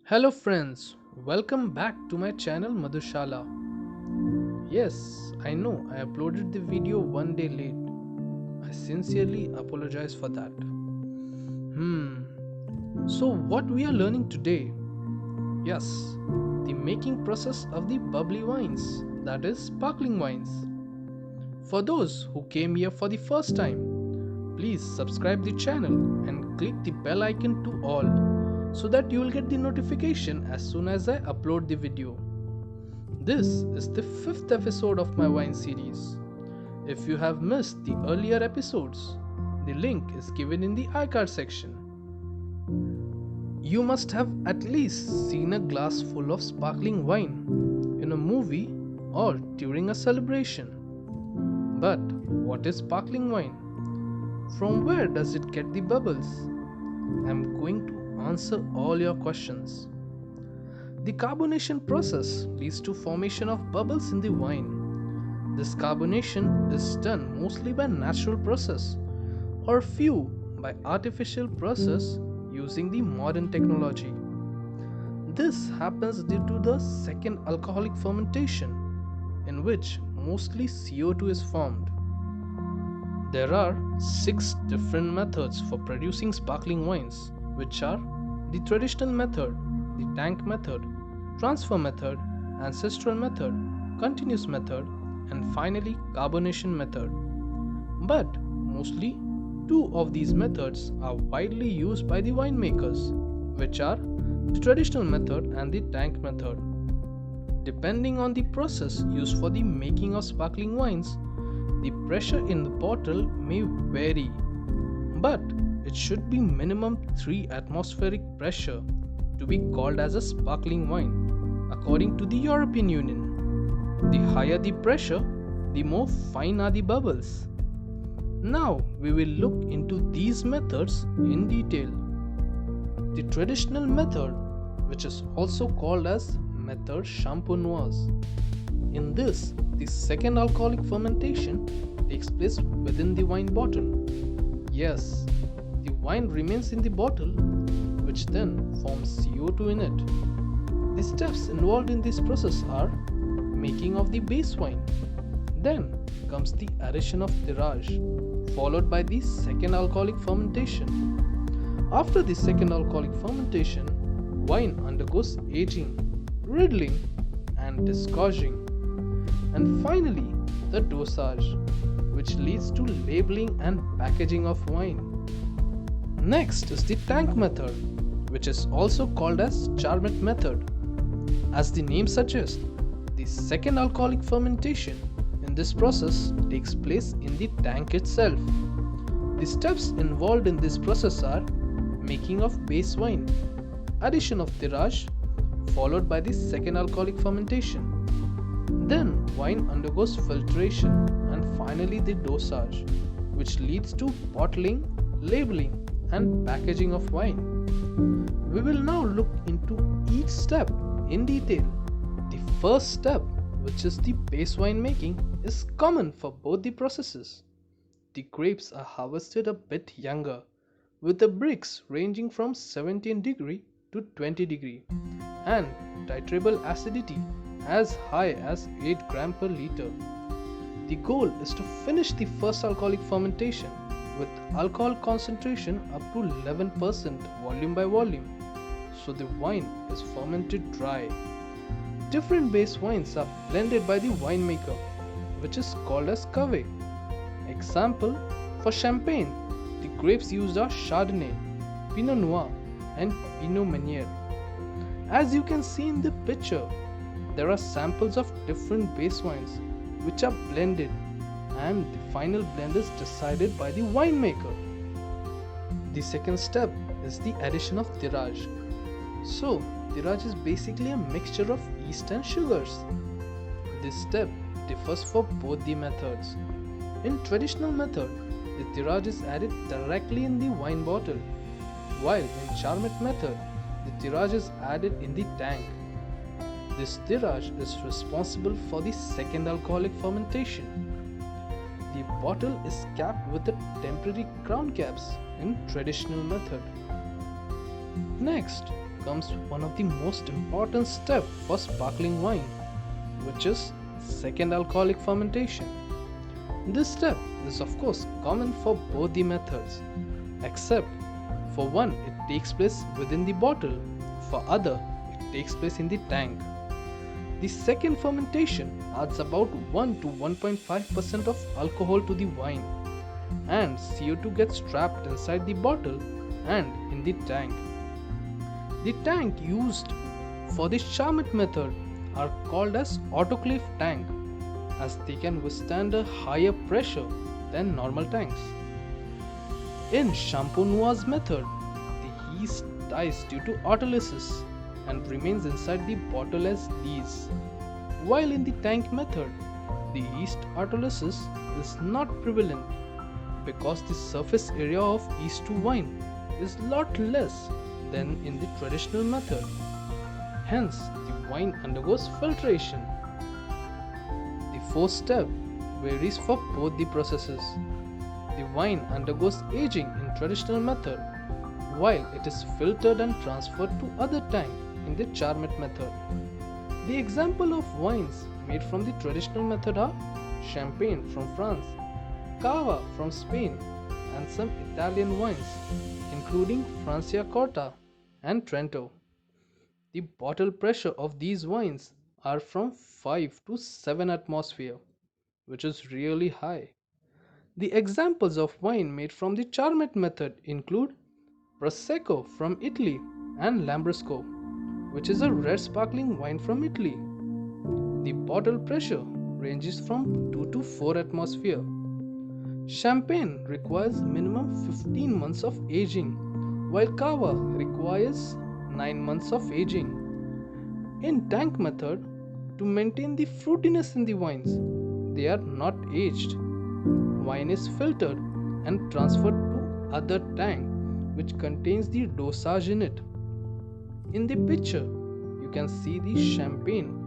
Hello friends, welcome back to my channel Madhushala. Yes, I know I uploaded the video one day late. I sincerely apologize for that. So what we are learning today? Yes, the making process of the bubbly wines, that is sparkling wines. For those who came here for the first time, please subscribe the channel and click the bell icon to all so that you will get the notification as soon as I upload the video. This is the fifth episode of my wine series. If you have missed the earlier episodes, the link is given in the iCard section. You must have at least seen a glass full of sparkling wine in a movie or during a celebration. But what is sparkling wine? From where does it get the bubbles? I'm going to answer all your questions. The carbonation process leads to formation of bubbles in the wine. This carbonation is done mostly by natural process or few by artificial process using the modern technology. This happens due to the second alcoholic fermentation in which mostly CO2 is formed. There are 6 different methods for producing sparkling wines, which are the traditional method, the tank method, transfer method, ancestral method, continuous method, and finally carbonation method. But mostly 2 of these methods are widely used by the winemakers, which are the traditional method and the tank method. Depending on the process used for the making of sparkling wines, the pressure in the bottle may vary, but it should be minimum 3 atmospheric pressure to be called as a sparkling wine, according to the European Union. The higher the pressure, the more fine are the bubbles. Now we will look into these methods in detail. The traditional method, which is also called as method champenoise. In this, the second alcoholic fermentation takes place within the wine bottle. Yes, the wine remains in the bottle, which then forms CO2 in it. The steps involved in this process are making of the base wine. Then comes the addition of tirage, followed by the second alcoholic fermentation. After the second alcoholic fermentation, wine undergoes aging, riddling, and disgorging. And finally, the dosage, which leads to labeling and packaging of wine. Next is the tank method, which is also called as Charmet method. As the name suggests, the second alcoholic fermentation in this process takes place in the tank itself. The steps involved in this process are making of base wine, addition of tirage, followed by the second alcoholic fermentation. Then wine undergoes filtration and finally the dosage, which leads to bottling, labeling, and packaging of wine. We will now look into each step in detail. The first step, which is the base wine making, is common for both the processes. The grapes are harvested a bit younger, with the Brix ranging from 17 degree to 20 degree, and titrable acidity as high as 8 gram per liter. The goal is to finish the first alcoholic fermentation with alcohol concentration up to 11% volume by volume, so the wine is fermented dry. Different base wines are blended by the winemaker, which is called as cuvee. Example, for champagne, the grapes used are Chardonnay, Pinot Noir, and Pinot Meunier. As you can see in the picture, there are samples of different base wines which are blended, and the final blend is decided by the winemaker. The second step is the addition of tirage. So, tirage is basically a mixture of yeast and sugars. This step differs for both the methods. In traditional method, the tirage is added directly in the wine bottle, while in Charmet method, the tirage is added in the tank. This tirage is responsible for the second alcoholic fermentation. The bottle is capped with the temporary crown caps in traditional method. Next, comes one of the most important steps for sparkling wine, which is second alcoholic fermentation. This step is of course common for both the methods, except for one it takes place within the bottle, for other it takes place in the tank. The second fermentation adds about 1 to 1.5% of alcohol to the wine, and CO2 gets trapped inside the bottle and in the tank. The tank used for the Charmet method are called as autoclave tank, as they can withstand a higher pressure than normal tanks. In Champenoise method, the yeast dies due to autolysis and remains inside the bottle as lees, while in the tank method, the yeast autolysis is not prevalent because the surface area of yeast to wine is lot less than in the traditional method. Hence, the wine undergoes filtration. The fourth step varies for both the processes. The wine undergoes aging in traditional method, while it is filtered and transferred to other tank in the Charmet method. The example of wines made from the traditional method are Champagne from France, Cava from Spain, and some Italian wines, including Franciacorta and Trento. The bottle pressure of these wines are from 5 to 7 atmosphere, which is really high. The examples of wine made from the Charmet method include Prosecco from Italy and Lambrusco, which is a red sparkling wine from Italy. The bottle pressure ranges from 2 to 4 atmosphere. Champagne requires minimum 15 months of aging, while Cava requires 9 months of aging. In tank method, to maintain the fruitiness in the wines, they are not aged. Wine is filtered and transferred to other tank which contains the dosage in it. In the picture, you can see the champagne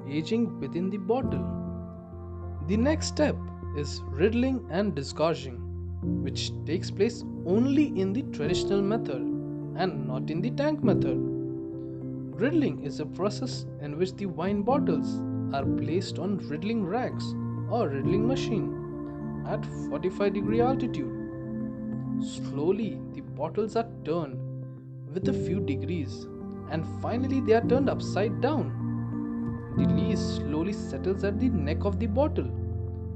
aging within the bottle. The next step is riddling and disgorging, which takes place only in the traditional method and not in the tank method. Riddling is a process in which the wine bottles are placed on riddling racks or riddling machine at 45-degree altitude. Slowly, the bottles are turned with a few degrees, and finally they are turned upside down. The lees slowly settles at the neck of the bottle,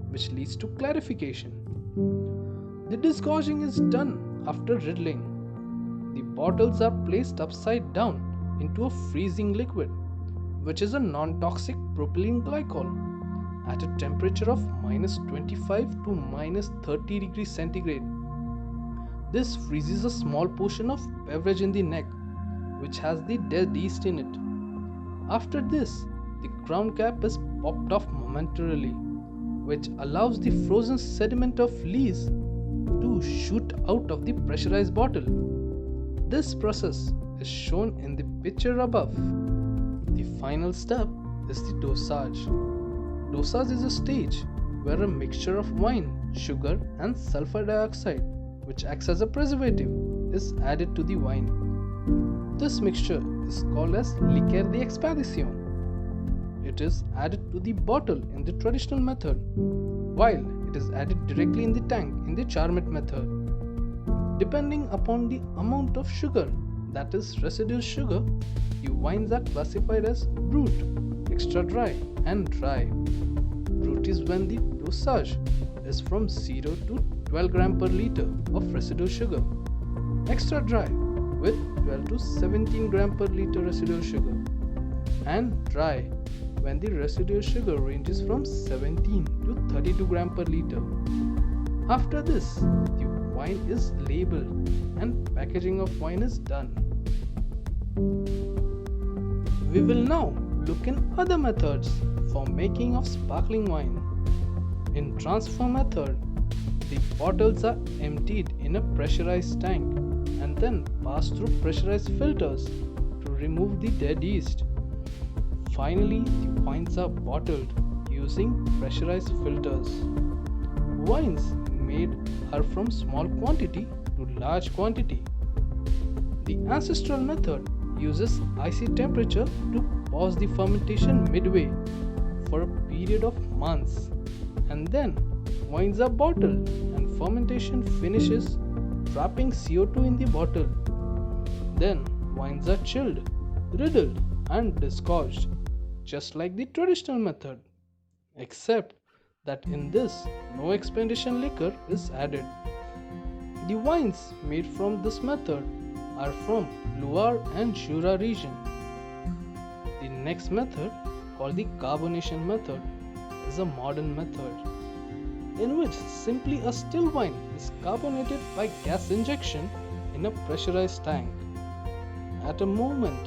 which leads to clarification. The disgorging is done after riddling. The bottles are placed upside down into a freezing liquid, which is a non-toxic propylene glycol, at a temperature of -25 to -30 degrees centigrade. This freezes a small portion of beverage in the neck, which has the dead yeast in it. After this, the crown cap is popped off momentarily, which allows the frozen sediment of lees to shoot out of the pressurized bottle. This process is shown in the picture above. The final step is the dosage. Dosage is a stage where a mixture of wine, sugar, and sulfur dioxide, which acts as a preservative, is added to the wine. This mixture is called as liqueur d'expédition. It is added to the bottle in the traditional method, while it is added directly in the tank in the Charmet method. Depending upon the amount of sugar, that is residual sugar, the wines are classified as brut, extra dry, and dry. Brut is when the dosage is from 0 to 12 gram per liter of residual sugar. Extra dry with 12 to 17 gram per liter residual sugar. And dry when the residual sugar ranges from 17 to 32 gram per liter. After this, the wine is labeled and packaging of wine is done. We will now look in other methods for making of sparkling wine. In transfer method, the bottles are emptied in a pressurized tank and then passed through pressurized filters to remove the dead yeast. Finally, the wines are bottled using pressurized filters. Wines made are from small quantity to large quantity. The ancestral method uses icy temperature to pause the fermentation midway for a period of months, and then wines are bottled and fermentation finishes, trapping CO2 in the bottle. Then wines are chilled, riddled, and disgorged, just like the traditional method, except that in this no expedition liquor is added. The wines made from this method are from Loire and Jura region. The next method, called the carbonation method, is a modern method in which simply a still wine is carbonated by gas injection in a pressurized tank. At a moment,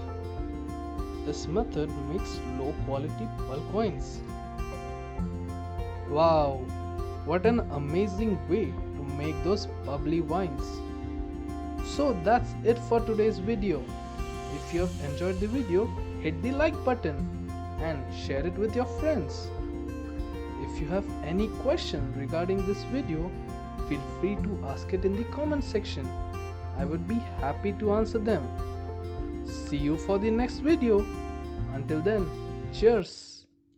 this method makes low quality bulk wines. Wow, what an amazing way to make those bubbly wines. So that's it for today's video. If you have enjoyed the video, hit the like button and share it with your friends. If you have any question regarding this video, feel free to ask it in the comment section. I would be happy to answer them. See you for the next video. Until then, cheers.